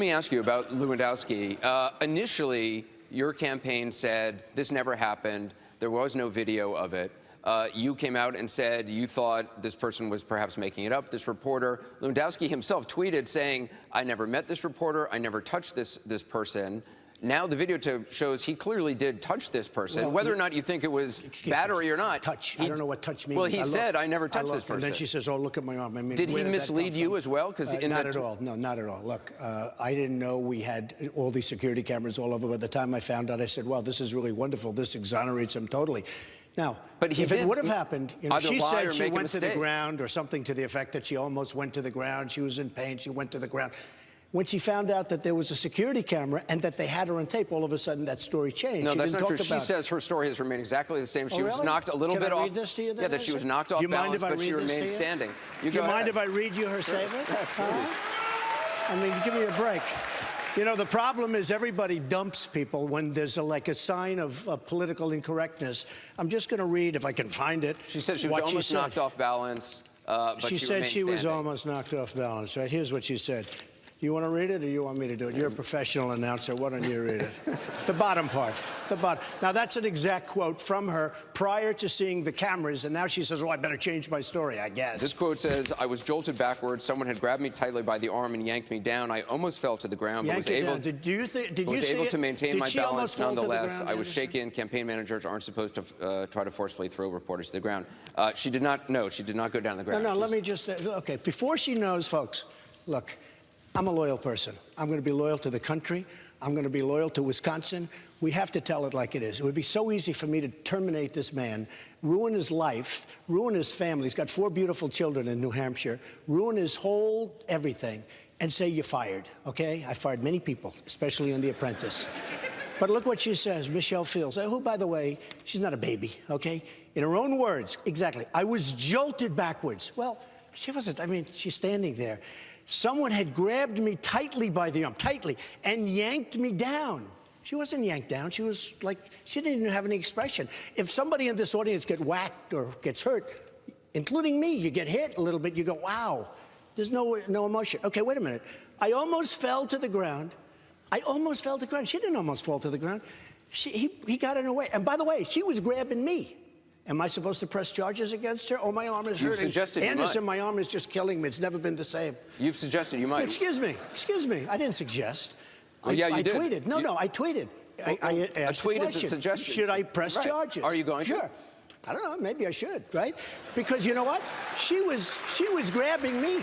Let me ask you about Lewandowski. Initially, your campaign said this never happened. There was no video of it. You came out and said you thought this person was perhaps making it up, this reporter. Lewandowski himself tweeted saying, I never met this reporter, I never touched this person. Now the video shows he clearly did touch this person. Well, whether or not you think it was battery or not. Touch. I don't know what touch means. Well, he said, I never touched this person. And then she says, oh, look at my arm. I mean, did he mislead you as well? Not at all. No, not at all. Look, I didn't know we had all these security cameras all over. By the time I found out, I said, wow, this is really wonderful. This exonerates him totally. Now, but if it would have happened, you know, she said she went to the ground or something to the effect that she almost went to the ground. She was in pain. She went to the ground. When she found out that there was a security camera and that they had her on tape, all of a sudden that story changed. No, that's not true. She says her story has remained exactly the same. She was knocked a little bit off. Can I read this to you? Yeah, that she was knocked off balance, but she remained standing. Do you mind if I read you her statement? I mean, give me a break. You know, the problem is everybody dumps people when there's like a sign of political incorrectness. I'm just going to read, if I can find it. She said she was almost knocked off balance, but she said she was almost knocked off balance, right? Here's what she said. You want to read it or you want me to do it? You're a professional announcer. Why don't you read it? The bottom part. The bottom. Now, that's an exact quote from her prior to seeing the cameras, and now she says, oh, I better change my story, I guess. This quote says, I was jolted backwards. Someone had grabbed me tightly by the arm and yanked me down. I almost fell to the ground, but was able to maintain my balance nonetheless. I was shaken. Campaign managers aren't supposed to try to forcefully throw reporters to the ground. She did not go down the ground. No, let me just, okay, before she knows, folks, look, I'm a loyal person. I'm going to be loyal to the country. I'm going to be loyal to Wisconsin. We have to tell it like it is. It would be so easy for me to terminate this man, ruin his life, ruin his family. He's got 4 beautiful children in New Hampshire, ruin his whole everything, and say you're fired, okay? I fired many people, especially on The Apprentice. But look what she says, Michelle Fields, who, by the way, she's not a baby, okay? In her own words, exactly, I was jolted backwards. Well, she wasn't. I mean, she's standing there. Someone had grabbed me tightly by the arm, and yanked me down. She wasn't yanked down. She was like, she didn't even have any expression. If somebody in this audience gets whacked or gets hurt, including me, you get hit a little bit, you go, wow. There's no emotion. Okay, wait a minute. I almost fell to the ground. I almost fell to the ground. She didn't almost fall to the ground. He got in her way. And by the way, she was grabbing me. Am I supposed to press charges against her? Oh, my arm is hurting. You've suggested you might. Anderson, my arm is just killing me. It's never been the same. You've suggested you might. Excuse me. I didn't suggest. Well, yeah, you did. I tweeted. No, I tweeted. Well, a tweet is a suggestion. Should I press charges? Are you going to? Sure. I don't know. Maybe I should, right? Because you know what? She was grabbing me.